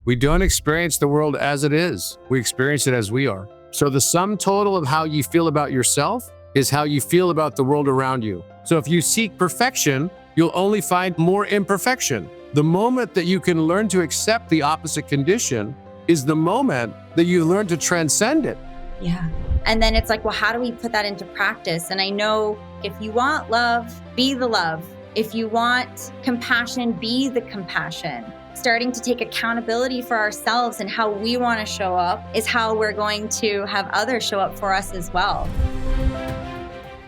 We don't experience the world as it is. We experience it as we are. So the sum total of how you feel about yourself is how you feel about the world around you. So if you seek perfection, you'll only find more imperfection. The moment that you can learn to accept the opposite condition is the moment that you learn to transcend it. Yeah. And then it's like, well, how do we put that into practice? And I know if you want love, be the love. If you want compassion, be the compassion. Starting to take accountability for ourselves and how we want to show up is how we're going to have others show up for us as well.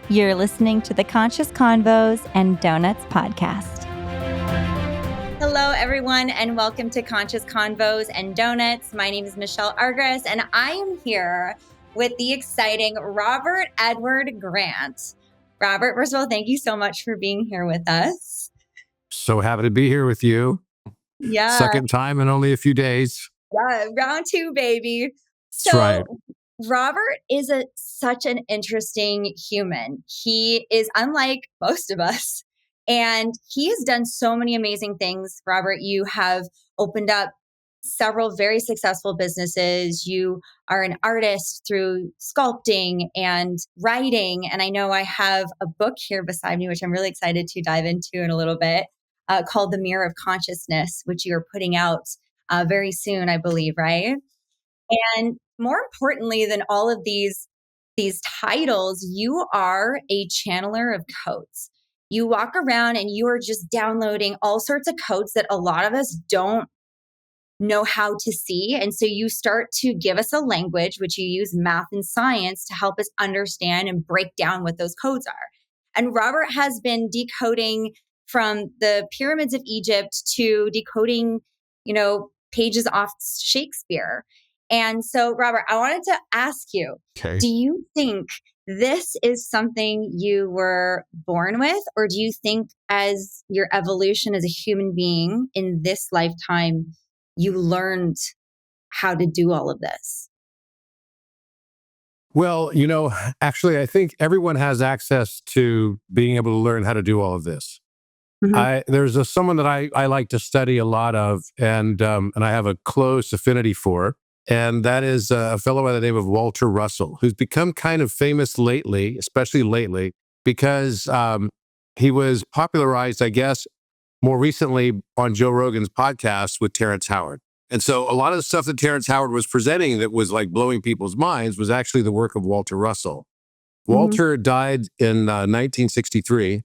You're listening to the Conscious Convos and Donuts podcast. Hello, everyone, and welcome to Conscious Convos and Donuts. My name is Michelle Argyris, and I am here with the exciting Robert Edward Grant. Robert, first of all, thank you so much for being here with us. So happy to be here with you. Yeah. Second time in only a few days. Yeah, round two, baby. That's right. Robert is such an interesting human. He is unlike most of us, and he has done so many amazing things. Robert, you have opened up several very successful businesses. You are an artist through sculpting and writing. And I know I have a book here beside me, which I'm really excited to dive into in a little bit, called The Mirror of Consciousness, which you're putting out very soon, I believe, right? And more importantly than all of these titles, you are a channeler of codes. You walk around and you are just downloading all sorts of codes that a lot of us don't know how to see. And so you start to give us a language, which you use math and science to help us understand and break down what those codes are. And Robert has been decoding from the pyramids of Egypt to decoding, pages off Shakespeare. And so, Robert, I wanted to ask you, Do you think this is something you were born with? Or do you think as your evolution as a human being in this lifetime, you learned how to do all of this? Well, actually, I think everyone has access to being able to learn how to do all of this. Mm-hmm. There's someone that I like to study a lot of, and I have a close affinity for, and that is a fellow by the name of Walter Russell, who's become kind of famous lately, especially lately, because he was popularized, I guess, more recently on Joe Rogan's podcast with Terrence Howard. And so a lot of the stuff that Terrence Howard was presenting that was like blowing people's minds was actually the work of Walter Russell. Mm-hmm. Walter died in 1963,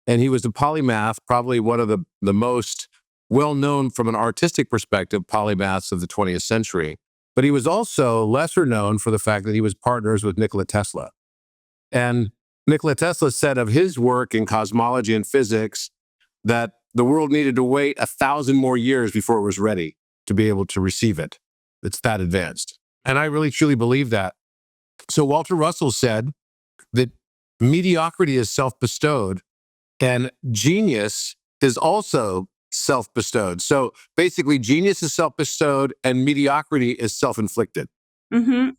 and he was a polymath, probably one of the most well-known from an artistic perspective polymaths of the 20th century. But he was also lesser known for the fact that he was partners with Nikola Tesla. And Nikola Tesla said of his work in cosmology and physics that the world needed to wait 1,000 more years before it was ready to be able to receive it. It's that advanced. And I really, truly believe that. So Walter Russell said that mediocrity is self-bestowed and genius is also self-bestowed. So basically, genius is self-bestowed and mediocrity is self-inflicted. Mm-hmm.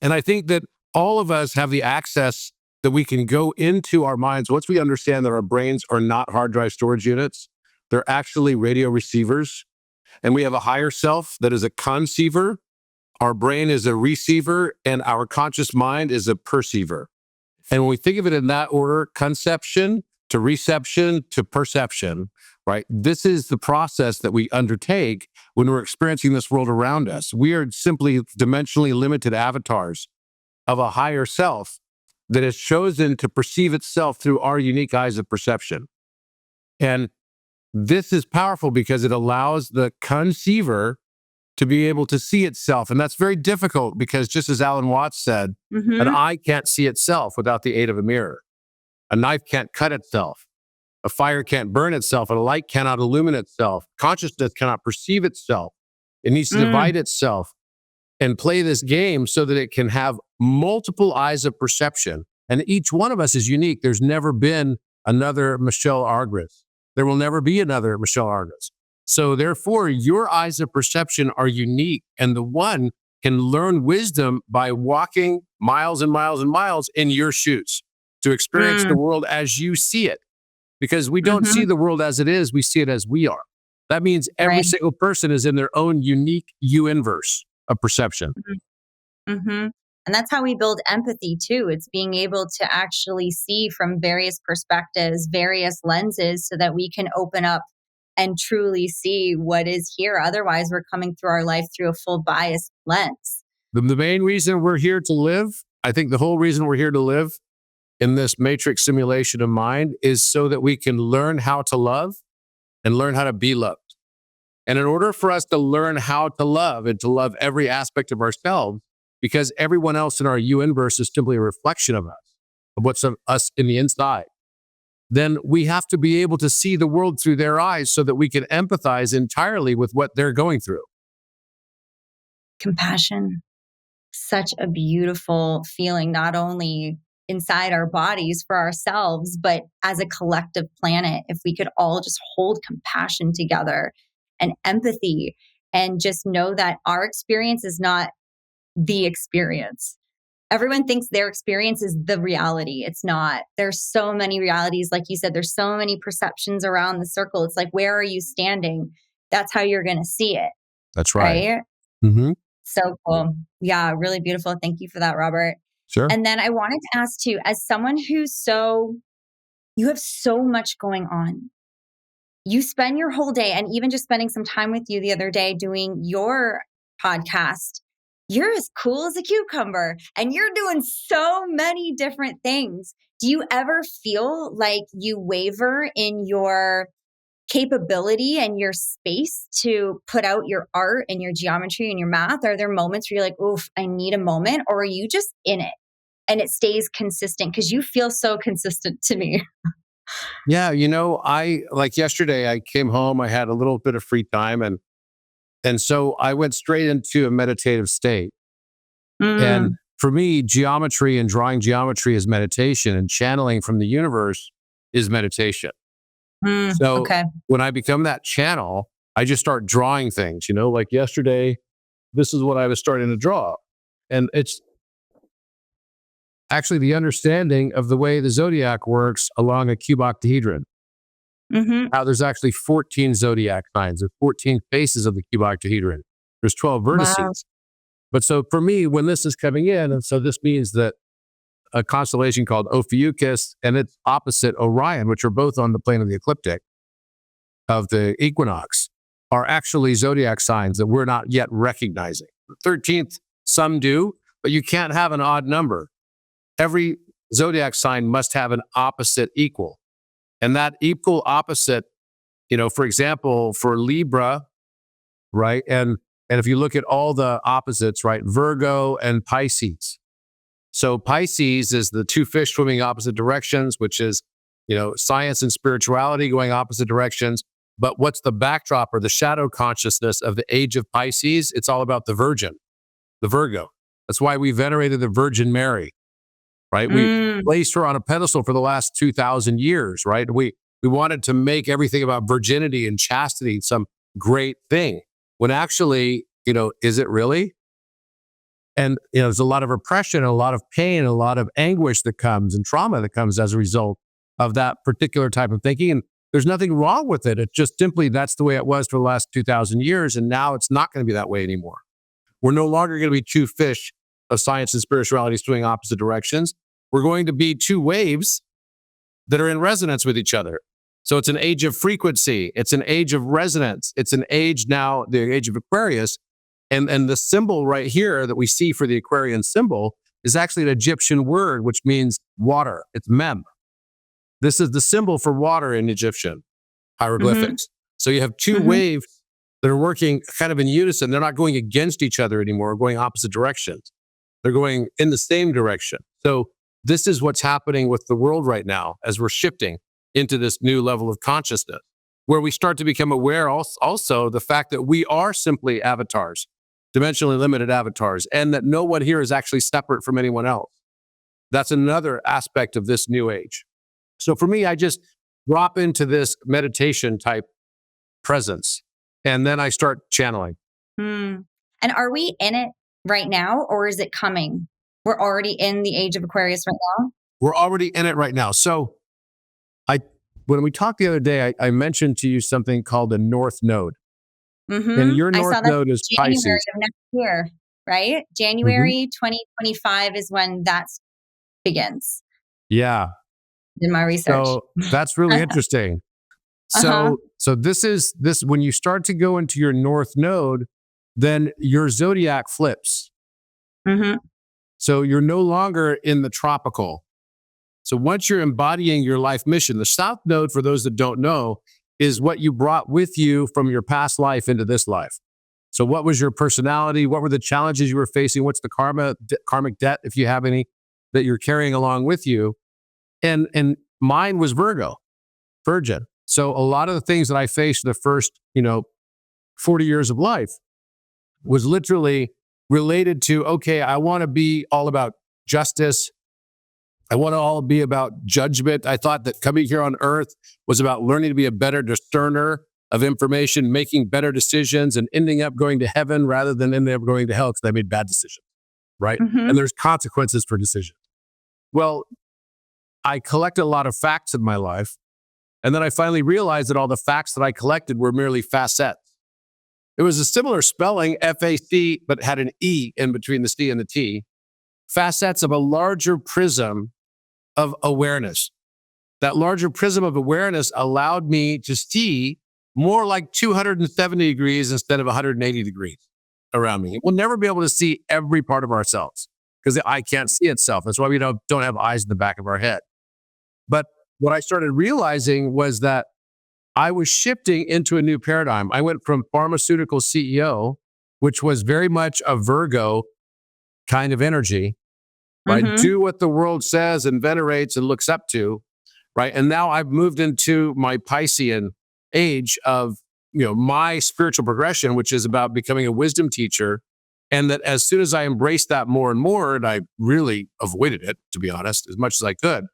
And I think that all of us have the access that we can go into our minds once we understand that our brains are not hard drive storage units. They're actually radio receivers. And we have a higher self that is a conceiver. Our brain is a receiver, and our conscious mind is a perceiver. And when we think of it in that order, conception to reception to perception, right? This is the process that we undertake when we're experiencing this world around us. We are simply dimensionally limited avatars of a higher self that has chosen to perceive itself through our unique eyes of perception. And this is powerful because it allows the conceiver to be able to see itself. And that's very difficult because, just as Alan Watts said, Mm-hmm. an eye can't see itself without the aid of a mirror. A knife can't cut itself. A fire can't burn itself. And a light cannot illumine itself. Consciousness cannot perceive itself. It needs to divide itself and play this game so that it can have multiple eyes of perception. And each one of us is unique. There's never been another Michelle Argyris. There will never be another Michelle Argyris. So therefore, your eyes of perception are unique. And the one can learn wisdom by walking miles and miles and miles in your shoes to experience the world as you see it. Because we don't see the world as it is, we see it as we are. That means every Right. single person is in their own unique U-inverse of perception. Mm-hmm. And that's how we build empathy too. It's being able to actually see from various perspectives, various lenses, so that we can open up and truly see what is here. Otherwise, we're coming through our life through a full biased lens. The main reason we're here to live, I think the whole reason we're here to live in this matrix simulation of mind is so that we can learn how to love and learn how to be loved. And in order for us to learn how to love and to love every aspect of ourselves, because everyone else in our U-inverse is simply a reflection of us, of what's of us in the inside, then we have to be able to see the world through their eyes so that we can empathize entirely with what they're going through. Compassion, such a beautiful feeling, not only inside our bodies for ourselves, but as a collective planet. If we could all just hold compassion together and empathy and just know that our experience is not the experience. Everyone thinks their experience is the reality. It's not. There's so many realities. Like you said, there's so many perceptions around the circle. It's like, where are you standing? That's how you're going to see it. That's right. Right. Mm-hmm. So cool. Yeah. Really beautiful. Thank you for that, Robert. Sure. And then I wanted to ask too, as someone you have so much going on. You spend your whole day, and even just spending some time with you the other day doing your podcast, you're as cool as a cucumber and you're doing so many different things. Do you ever feel like you waver in your capability and your space to put out your art and your geometry and your math? Are there moments where you're like, oof, I need a moment? Or are you just in it and it stays consistent? Because you feel so consistent to me. Yeah, I like yesterday I came home, I had a little bit of free time and so I went straight into a meditative state. And Mm, for me, geometry and drawing geometry is meditation and channeling from the universe is meditation. So okay. when I become that channel, I just start drawing things, like yesterday, this is what I was starting to draw. And it's actually the understanding of the way the zodiac works along a cuboctahedron. Hmm. How there's actually 14 zodiac signs, there's 14 faces of the cuboctahedron. There's 12 Wow. vertices. But so for me, when this is coming in, and so this means that a constellation called Ophiuchus and its opposite Orion, which are both on the plane of the ecliptic of the equinox, are actually zodiac signs that we're not yet recognizing. The 13th, some do, but you can't have an odd number. Every zodiac sign must have an opposite equal. And that equal opposite, for example, for Libra, right? And if you look at all the opposites, right? Virgo and Pisces. So Pisces is the two fish swimming opposite directions, which is, science and spirituality going opposite directions. But what's the backdrop or the shadow consciousness of the age of Pisces? It's all about the Virgin, the Virgo. That's why we venerated the Virgin Mary, right? We Mm, placed her on a pedestal for the last 2,000 years, right? We wanted to make everything about virginity and chastity some great thing. When actually, is it really? And there's a lot of oppression, a lot of pain, a lot of anguish that comes and trauma that comes as a result of that particular type of thinking. And there's nothing wrong with it. It's just simply that's the way it was for the last 2,000 years. And now it's not going to be that way anymore. We're no longer going to be two fish of science and spirituality swimming opposite directions. We're going to be two waves that are in resonance with each other. So it's an age of frequency. It's an age of resonance. It's an age now, the age of Aquarius. And the symbol right here that we see for the Aquarian symbol is actually an Egyptian word, which means water. It's mem. This is the symbol for water in Egyptian hmm. hieroglyphics. So you have two Hmm. waves that are working kind of in unison. They're not going against each other anymore, or going opposite directions. They're going in the same direction. So this is what's happening with the world right now as we're shifting into this new level of consciousness, where we start to become aware also the fact that we are simply avatars, dimensionally limited avatars, and that no one here is actually separate from anyone else. That's another aspect of this new age. So for me, I just drop into this meditation type presence, and then I start channeling. Mm. And are we in it right now, or is it coming? We're already in the age of Aquarius right now. We're already in it right now. So I when we talked the other day, I mentioned to you something called the North Node. And your I North saw that Node is January Pisces. of next year, right? Mhm. January 2025 is when that begins Yeah. in my research. So that's really interesting. Uh-huh. So this when you start to go into your North Node, then your zodiac flips. Hmm. So you're no longer in the tropical. So once you're embodying your life mission, the South Node, for those that don't know, is what you brought with you from your past life into this life. So what was your personality? What were the challenges you were facing? What's the karmic debt, if you have any, that you're carrying along with you? And mine was Virgin. So a lot of the things that I faced the first, 40 years of life was literally related to, okay, I want to be all about justice. I want to all be about judgment. I thought that coming here on earth was about learning to be a better discerner of information, making better decisions, and ending up going to heaven rather than ending up going to hell because I made bad decisions, right? Hmm. And there's consequences for decisions. Well, I collected a lot of facts in my life. And then I finally realized that all the facts that I collected were merely facets. It was a similar spelling, FAC, but had an E in between the C and the T. Facets of a larger prism of awareness. That larger prism of awareness allowed me to see more like 270 degrees instead of 180 degrees around me. We'll never be able to see every part of ourselves because the eye can't see itself. That's why we don't have eyes in the back of our head. But what I started realizing was that I was shifting into a new paradigm. I went from pharmaceutical CEO, which was very much a Virgo kind of energy, right? Hmm. Do what the world says and venerates and looks up to, right? And now I've moved into my Piscean age of, my spiritual progression, which is about becoming a wisdom teacher. And that as soon as I embraced that more and more, and I really avoided it, to be honest, as much as I could,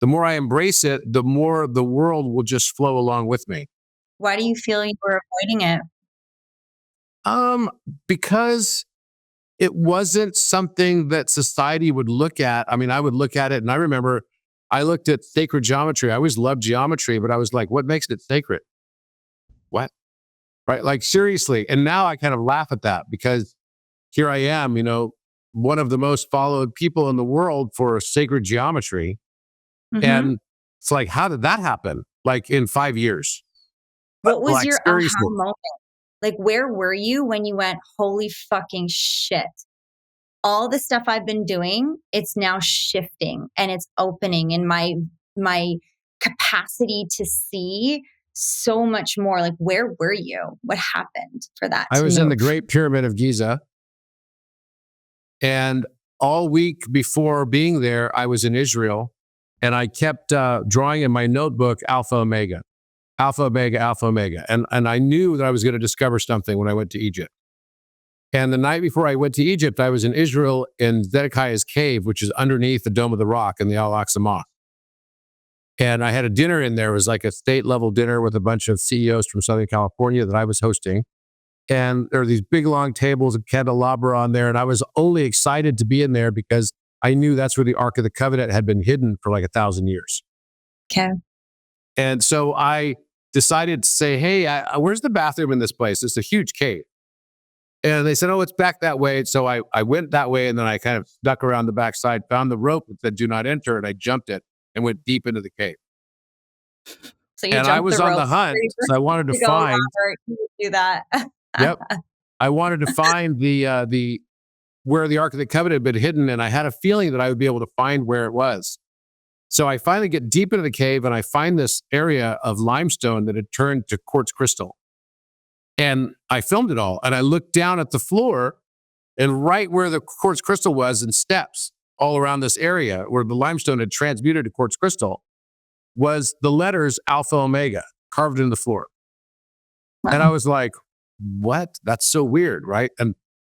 the more I embrace it, the more the world will just flow along with me. Why do you feel you were avoiding it? Um, because it wasn't something that society would look at. I mean, I would look at it and I remember I looked at sacred geometry. I always loved geometry, but I was like, what makes it sacred? What? Right? Like seriously. And now I kind of laugh at that because here I am, one of the most followed people in the world for sacred geometry. Hmm. And it's like, how did that happen? Like in 5 years? What was Like your aha seriously. moment? Like, where were you when you went, holy fucking shit? All the stuff I've been doing, it's now shifting and it's opening and my capacity to see so much more. Like, where were you? What happened for that I to was in the move? Great Pyramid of Giza. And all week before being there, I was in Israel and I kept drawing in my notebook Alpha Omega, Alpha Omega, Alpha Omega. And I knew that I was going to discover something when I went to Egypt. And the night before I went to Egypt, I was in Israel in Zedekiah's cave, which is underneath the Dome of the Rock in the Al Aqsa Mosque. And I had a dinner in there. It was like a state level dinner with a bunch of CEOs from Southern California that I was hosting. And there were these big long tables and candelabra on there. And I was only excited to be in there because I knew that's where the Ark of the Covenant had been hidden for like 1,000 years. Okay. And so I decided to say, hey, where's the bathroom in this place? It's a huge cave. And they said, oh, it's back that way. So I went that way and then I kind of snuck around the backside, found the rope that said, do not enter. And I jumped it and went deep into the cave. So you And I jumped was the on rope. the hunt. So I wanted to To go, find, Robert. You would do that. yep, I wanted to find the where the Ark of the Covenant had been hidden. And I had a feeling that I would be able to find where it was. So I finally get deep into the cave and I find this area of limestone that had turned to quartz crystal. And I filmed it all. And I looked down at the floor and right where the quartz crystal was in steps all around this area where the limestone had transmuted to quartz crystal was the letters Alpha Omega carved into the floor. And I Wow. was like, what? That's so weird, right?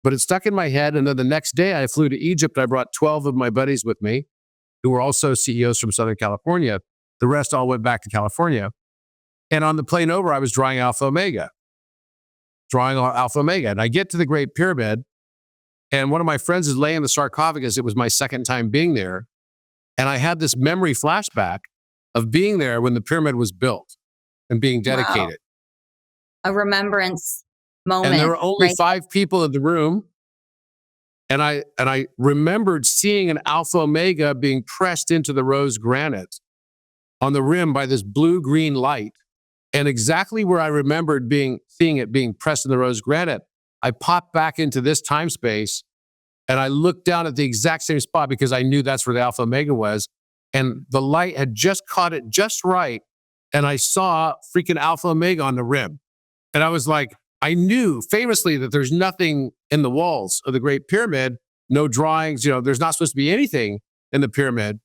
But it stuck in my head. And then the next day I flew to Egypt. I brought 12 of my buddies with me who were also CEOs from Southern California. The rest all went back to California. And on the plane over, I was drawing Alpha Omega. And I get to the Great Pyramid, and one of my friends is laying in the sarcophagus. It was my second time being there. And I had this memory flashback of being there when the pyramid was built and being Wow. dedicated. A remembrance And there moment, were only right? 5 people in the room. And I remembered seeing an Alpha Omega being pressed into the rose granite on the rim by this blue-green light. And exactly where I remembered seeing it being pressed in the rose granite, I popped back into this time space and I looked down at the exact same spot because I knew that's where the Alpha Omega was. And the light had just caught it just right. And I saw freaking Alpha Omega on the rim. And I was like, I knew famously that there's nothing in the walls of the Great Pyramid, no drawings, there's not supposed to be anything in the pyramid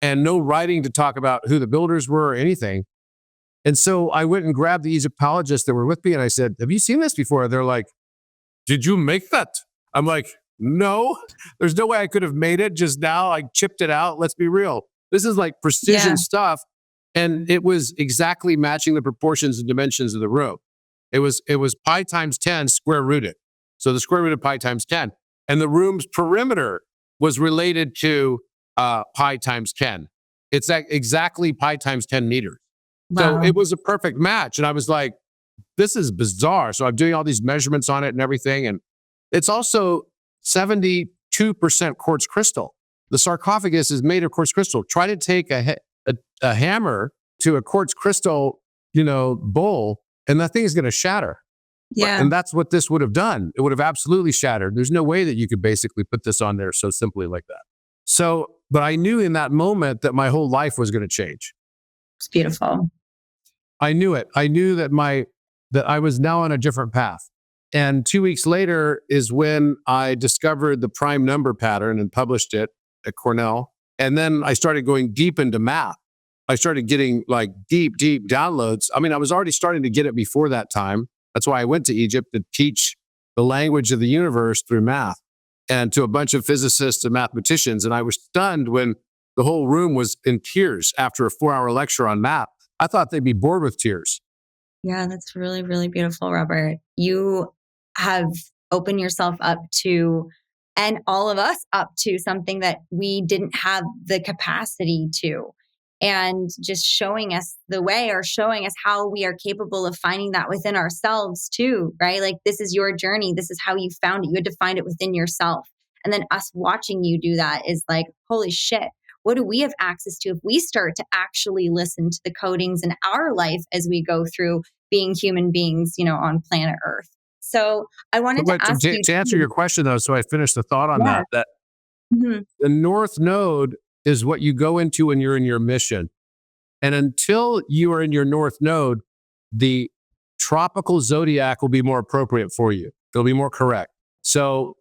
and no writing to talk about who the builders were or anything. And so I went and grabbed the Egyptologists that were with me and I said, have you seen this before? They're like, did you make that? I'm like, no, there's no way I could have made it just now. I chipped it out. Let's be real. This is like precision stuff. And it was exactly matching the proportions and dimensions of the room. It was pi times 10 square rooted. So the square root of pi times 10. And the room's perimeter was related to pi times 10. It's exactly pi times 10 meters. Wow. So it was a perfect match. And I was like, this is bizarre. So I'm doing all these measurements on it and everything. And it's also 72% quartz crystal. The sarcophagus is made of quartz crystal. Try to take a hammer to a quartz crystal, bowl, and that thing is going to shatter. Yeah. And that's what this would have done. It would have absolutely shattered. There's no way that you could basically put this on there so simply like that. So, but I knew in that moment that my whole life was going to change. It's beautiful. I knew it. I knew that that I was now on a different path. And 2 weeks later is when I discovered the prime number pattern and published it at Cornell. And then I started going deep into math. I started getting like deep downloads. I mean, I was already starting to get it before that time. That's why I went to Egypt to teach the language of the universe through math and to a bunch of physicists and mathematicians. And I was stunned when the whole room was in tears after a 4-hour lecture on math. I thought they'd be bored with tears. Yeah, that's really, really beautiful, Robert. You have opened yourself up to, and all of us up to, something that we didn't have the capacity to. And just showing us the way, or showing us how we are capable of finding that within ourselves too, right? Like, this is your journey. This is how you found it. You had to find it within yourself. And then us watching you do that is like, holy shit. What do we have access to if we start to actually listen to the codings in our life as we go through being human beings, on planet Earth? So I wanted to ask you to answer your question though, so I finished the thought on that Mhm. the North Node is what you go into when you're in your mission. And until you are in your North Node, the tropical zodiac will be more appropriate for you. It'll be more correct. So,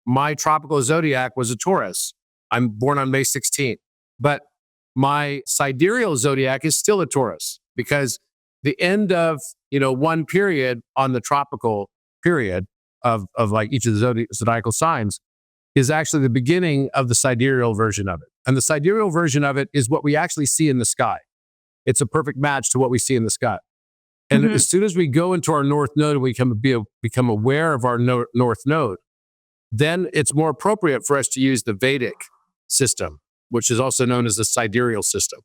my tropical zodiac was a Taurus. I'm born on May 16th, but my sidereal zodiac is still a Taurus because the end of, one period on the tropical period of like each of the zodiacal signs is actually the beginning of the sidereal version of it. And the sidereal version of it is what we actually see in the sky. It's a perfect match to what we see in the sky. And as soon as we go into our North Node and we become aware of our North Node, then it's more appropriate for us to use the Vedic system, which is also known as the sidereal system.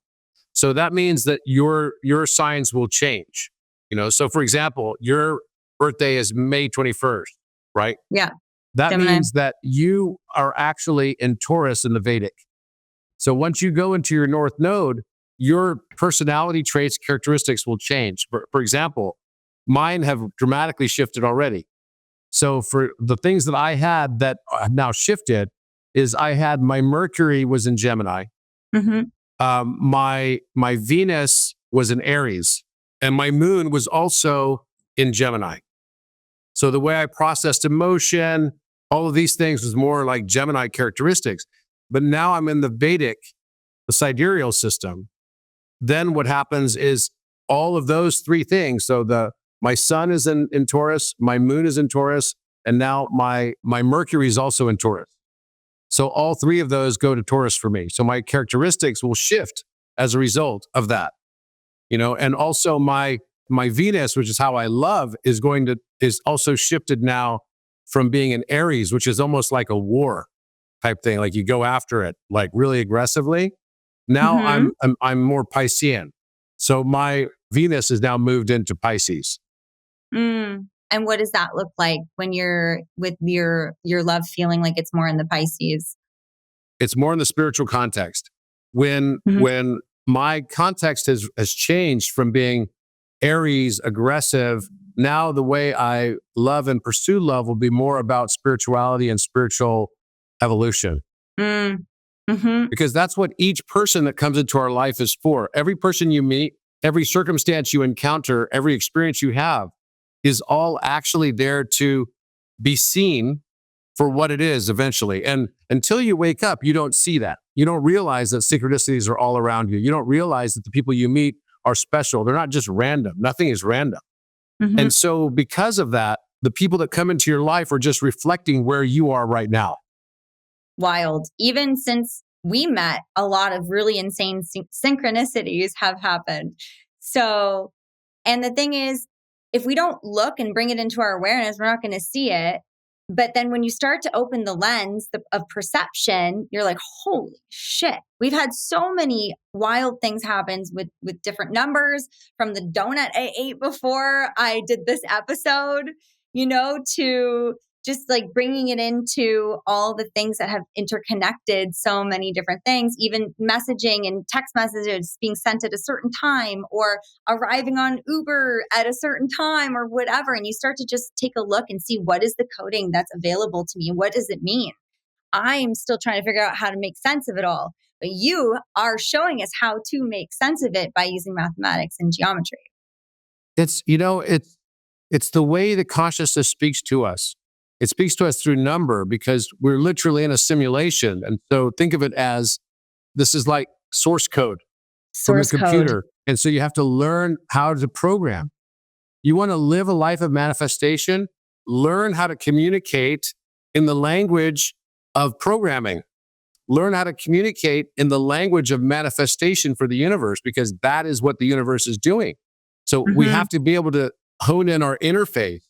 So that means that your signs will change. So for example, your birthday is May 21st, right? Yeah. That Gemini. means that you are actually in Taurus in the Vedic. So once you go into your North Node, your personality traits, characteristics will change. For example, mine have dramatically shifted already. So for the things that I had that have now shifted is I had my Mercury was in Gemini. My Venus was in Aries, and my moon was also in Gemini. So the way I processed emotion, all of these things was more like Gemini characteristics. But now I'm in the Vedic, the sidereal system. Then what happens is all of those three things. So my sun is in Taurus, my moon is in Taurus, and now my Mercury is also in Taurus. So all three of those go to Taurus for me. So my characteristics will shift as a result of that. And also my Venus, which is how I love, is also shifted now from being in Aries, which is almost like a war type thing. Like you go after it, like really aggressively. Now Mm-hmm. I'm more Piscean. So my Venus is now moved into Pisces. Mm. And what does that look like when you're with your love feeling like it's more in the Pisces? It's more in the spiritual context. When Mhm. when my context has changed from being Aries, aggressive, now the way I love and pursue love will be more about spirituality and spiritual evolution. Mm. Mm-hmm. Because that's what each person that comes into our life is for. Every person you meet, every circumstance you encounter, every experience you have is all actually there to be seen for what it is eventually. And until you wake up, you don't see that. You don't realize that synchronicities are all around you. You don't realize that the people you meet are special. They're not just random. Nothing is random. Mm-hmm. And so, because of that, the people that come into your life are just reflecting where you are right now. Wild. Even since we met, a lot of really insane synchronicities have happened. So, and the thing is, if we don't look and bring it into our awareness, we're not going to see it. But then when you start to open the lens of perception, you're like, holy shit. We've had so many wild things happen with different numbers, from the donut I ate before I did this episode, to just like bringing it into all the things that have interconnected so many different things, even messaging and text messages being sent at a certain time, or arriving on Uber at a certain time, or whatever. And you start to just take a look and see, what is the coding that's available to me? What does it mean? I'm still trying to figure out how to make sense of it all. But you are showing us how to make sense of it by using mathematics and geometry. It's the way the consciousness speaks to us. It speaks to us through number because we're literally in a simulation. And so think of it as this is like source code from a Source code. computer. And so you have to learn how to program. You want to live a life of manifestation, learn how to communicate in the language of programming. Learn how to communicate in the language of manifestation for the universe, because that is what the universe is doing. So we have to be able to hone in our interface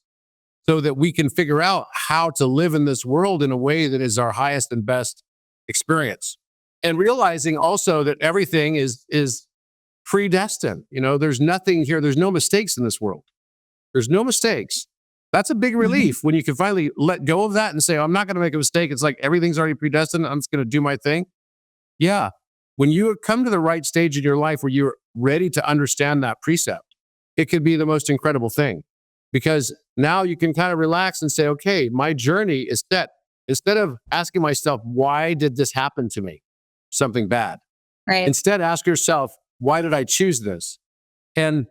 so that we can figure out how to live in this world in a way that is our highest and best experience. And realizing also that everything is predestined. There's nothing here. There's no mistakes in this world. There's no mistakes. That's a big relief when you can finally let go of that and say, oh, I'm not going to make a mistake. It's like everything's already predestined. I'm just going to do my thing. Yeah. When you come to the right stage in your life where you're ready to understand that precept, it could be the most incredible thing, because now you can kind of relax and say, okay, my journey is set. Instead of asking myself, why did this happen to me? Something bad. Right. Instead, ask yourself, why did I choose this? And,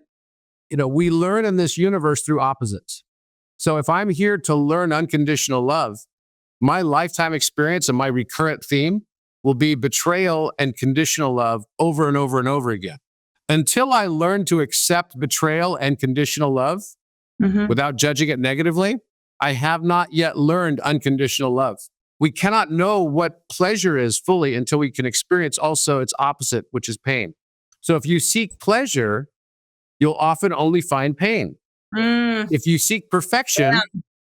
we learn in this universe through opposites. So if I'm here to learn unconditional love, my lifetime experience and my recurrent theme will be betrayal and conditional love over and over and over again. Until I learn to accept betrayal and conditional love without judging it negatively, I have not yet learned unconditional love. We cannot know what pleasure is fully until we can experience also its opposite, which is pain. So if you seek pleasure, you'll often only find pain. If you seek perfection,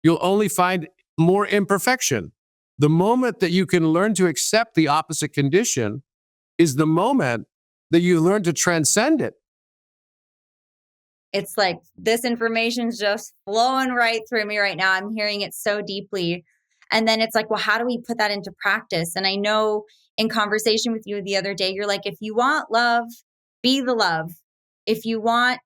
you'll only find more imperfection. The moment that you can learn to accept the opposite condition is the moment that you learn to transcend it. It's like this information's just flowing right through me right now. I'm hearing it so deeply. And then it's like, well, how do we put that into practice? And I know in conversation with you the other day, you're like, if you want love, be the love. If you want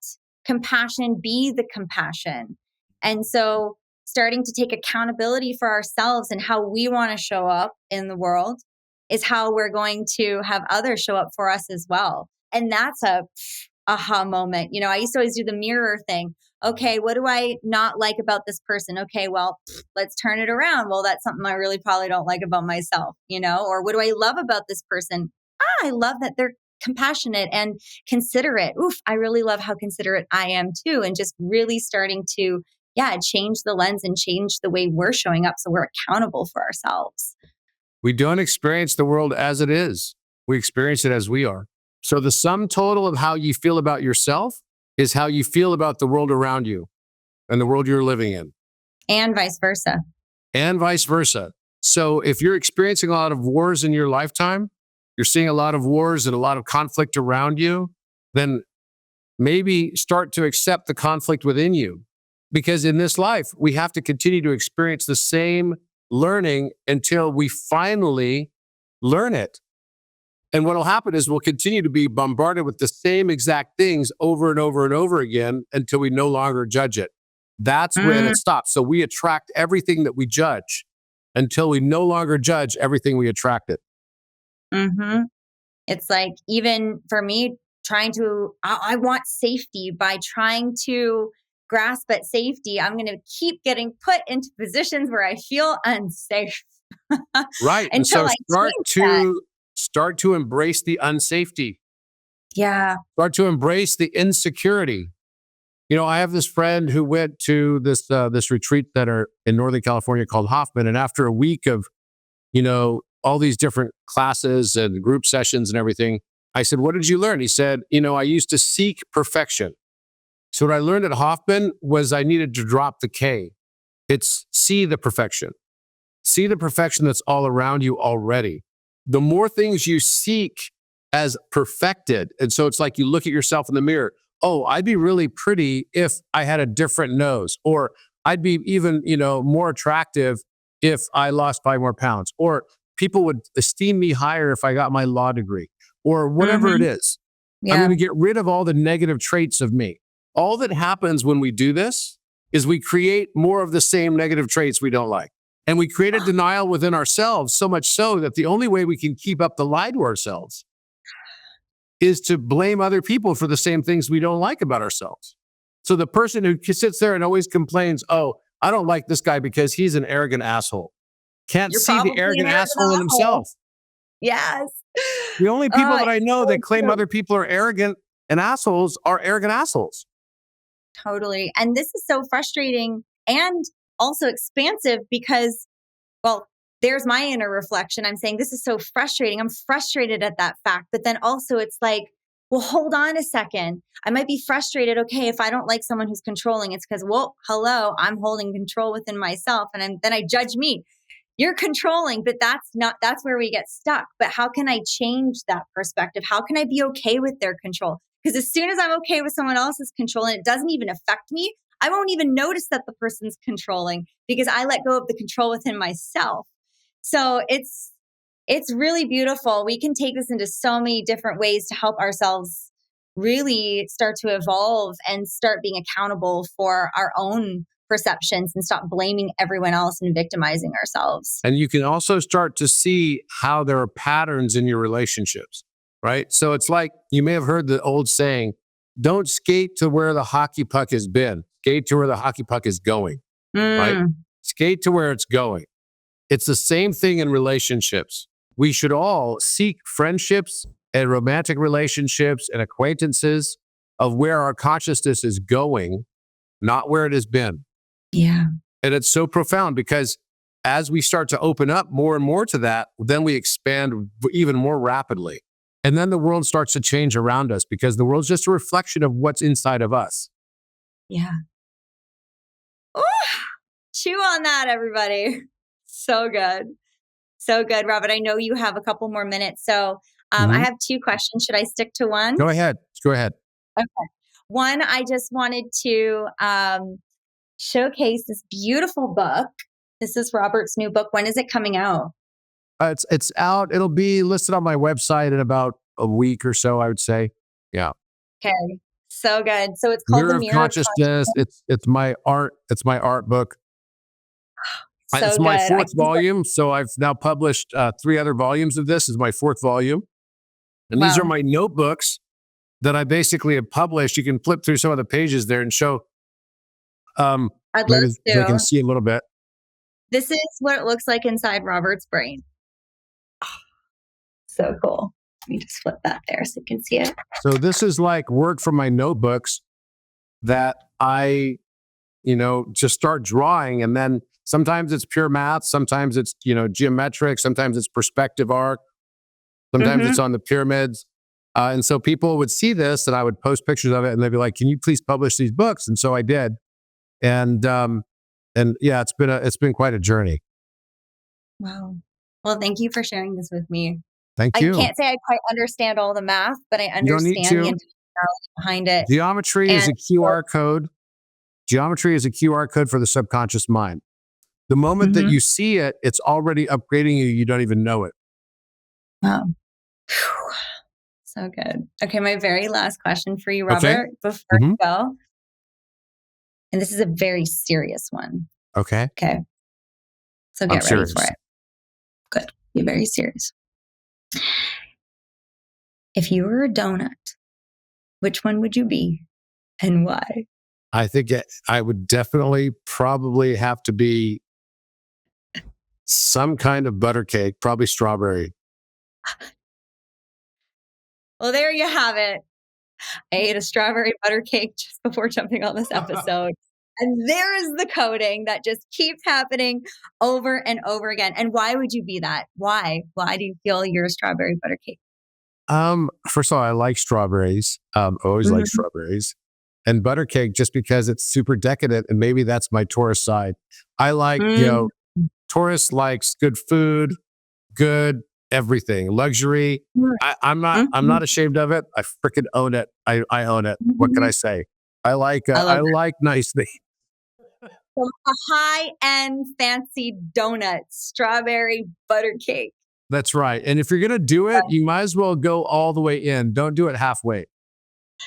compassion, be the compassion. And so starting to take accountability for ourselves and how we want to show up in the world is how we're going to have others show up for us as well. And that's a aha moment. I used to always do the mirror thing. Okay, what do I not like about this person? Okay, well, let's turn it around. Well, that's something I really probably don't like about myself, or what do I love about this person? I love that they're compassionate and considerate. Oof, I really love how considerate I am too. And just really starting to, change the lens and change the way we're showing up so we're accountable for ourselves. We don't experience the world as it is. We experience it as we are. So the sum total of how you feel about yourself is how you feel about the world around you and the world you're living in. And vice versa. And vice versa. So if you're experiencing a lot of wars in your lifetime, you're seeing a lot of wars and a lot of conflict around you, then maybe start to accept the conflict within you. Because in this life, we have to continue to experience the same learning until we finally learn it. And what will happen is we'll continue to be bombarded with the same exact things over and over and over again until we no longer judge it. That's when it stops. So we attract everything that we judge until we no longer judge everything we attracted. Mm-hmm. It's like, even for me, I want safety. By trying to grasp at safety, I'm going to keep getting put into positions where I feel unsafe. Right. And Until so I change that. start to embrace the unsafety. Yeah. Start to embrace the insecurity. I have this friend who went to this retreat that are in Northern California called Hoffman. And after a week of, all these different classes and group sessions and everything, I said, "What did you learn?" He said, "I used to seek perfection. So what I learned at Hoffman was I needed to drop the K. It's see the perfection. See the perfection that's all around you already. The more things you seek as perfected, and so it's like you look at yourself in the mirror. Oh, I'd be really pretty if I had a different nose, or I'd be even, more attractive if I lost 5 more pounds, or people would esteem me higher if I got my law degree, or whatever it is. I'm Yeah. going to get rid of all the negative traits of me. All that happens when we do this is we create more of the same negative traits we don't like. And we create a denial within ourselves, so much so that the only way we can keep up the lie to ourselves is to blame other people for the same things we don't like about ourselves. So the person who sits there and always complains, "Oh, I don't like this guy because he's an arrogant asshole," can't You're see the probably arrogant an arrogant asshole in asshole. himself. Yes. The only people that I It's know so that claim true. other people are arrogant and assholes are arrogant assholes. Totally. And this is so frustrating and also expansive because, well, there's my inner reflection. I'm saying this is so frustrating. I'm frustrated at that fact. But then also it's like, well, hold on a second. I might be frustrated. Okay, if I don't like someone who's controlling, it's because, well, hello, I'm holding control within myself. And then I judge me. You're controlling, but that's where we get stuck. But how can I change that perspective? How can I be okay with their control? Because as soon as I'm okay with someone else's control and it doesn't even affect me, I won't even notice that the person's controlling because I let go of the control within myself. So it's really beautiful. We can take this into so many different ways to help ourselves really start to evolve and start being accountable for our own perceptions and stop blaming everyone else and victimizing ourselves. And you can also start to see how there are patterns in your relationships, right? So it's like you may have heard the old saying, don't skate to where the hockey puck has been, skate to where the hockey puck is going, right? Skate to where it's going. It's the same thing in relationships. We should all seek friendships and romantic relationships and acquaintances of where our consciousness is going, not where it has been. Yeah. And it's so profound because as we start to open up more and more to that, then we expand even more rapidly. And then the world starts to change around us because the world's just a reflection of what's inside of us. Yeah. Ooh, chew on that, everybody. So good. So good, Robert. I know you have a couple more minutes. So I have 2 questions. Should I stick to one? Go ahead. Go ahead. Okay. One, I just wanted to showcase this beautiful book. This is Robert's new book. When is it coming out? It's out. It'll be listed on my website in about a week or so, I would say. Yeah. Okay. So good. So it's called Mirror The of Mirror of Consciousness. It's my art. It's my art book. So It's my good. 4th volume. So I've now published 3 other volumes of this. This is my 4th volume. And these are Wow. my notebooks that I basically have published. You can flip through some of the pages there and show. I'd Maybe love they can to. see a little bit. This is what it looks like inside Robert's brain. So cool. Let me just flip that there so you can see it. So this is like work from my notebooks that I, just start drawing. And then sometimes it's pure math. Sometimes it's, geometric. Sometimes it's perspective art. Sometimes it's on the pyramids. And so people would see this and I would post pictures of it and they'd be like, can you please publish these books? And so I did. And yeah, it's been quite a journey. Wow. Well, thank you for sharing this with me. Thank I you. can't say I quite understand all the math, but I You don't need understand the to. intentionality behind it. Geometry is And a QR code. Geometry is a QR code for the subconscious mind. The moment that Mhm. you see it, it's already upgrading you. You don't even know it. Wow. Phew. So good. Okay, my very last question for you, Okay. Robert, before hmm you go. And this is a very serious one. Okay. Okay. So I'm get ready for serious. it. Good. Be very serious. If you were a donut, which one would you be and why? I think I would definitely probably have to be some kind of butter cake, probably strawberry. Well, there you have it. I ate a strawberry butter cake just before jumping on this episode. And there is the coding that just keeps happening over and over again. And why would you be that? Why? Why do you feel you're a strawberry butter cake? First of all, I like strawberries. Always like Mhm. strawberries. And butter cake just because it's super decadent and maybe that's my Taurus side. I like, Mm. Taurus likes good food, good everything, luxury. I'm Mhm. not ashamed of it. I freaking own it. I own it. What can I Mhm. say? I love I that. like nice things. So a high-end fancy donut, strawberry butter cake. That's right. And if you're gonna do it, you might as well go all the way in. Don't do it halfway.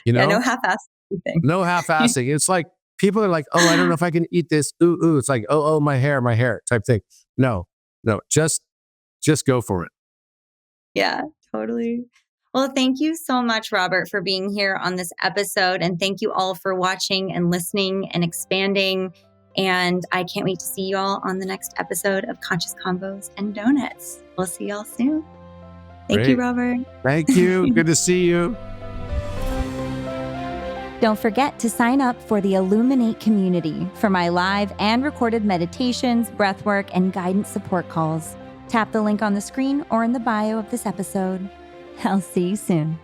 You Yeah, no know, half-assed anything. no half-assing. It's like people are like, "Oh, I don't know if I can eat this." Ooh, ooh. It's like, "Oh, my hair," type thing. No, no, just go for it. Yeah, totally. Well, thank you so much, Robert, for being here on this episode. And thank you all for watching and listening and expanding. And I can't wait to see you all on the next episode of Conscious Combos and Donuts. We'll see y'all soon. Thank you, Great. Robert. Thank you. Good to see you. Don't forget to sign up for the Illuminate community for my live and recorded meditations, breathwork, and guidance support calls. Tap the link on the screen or in the bio of this episode. I'll see you soon.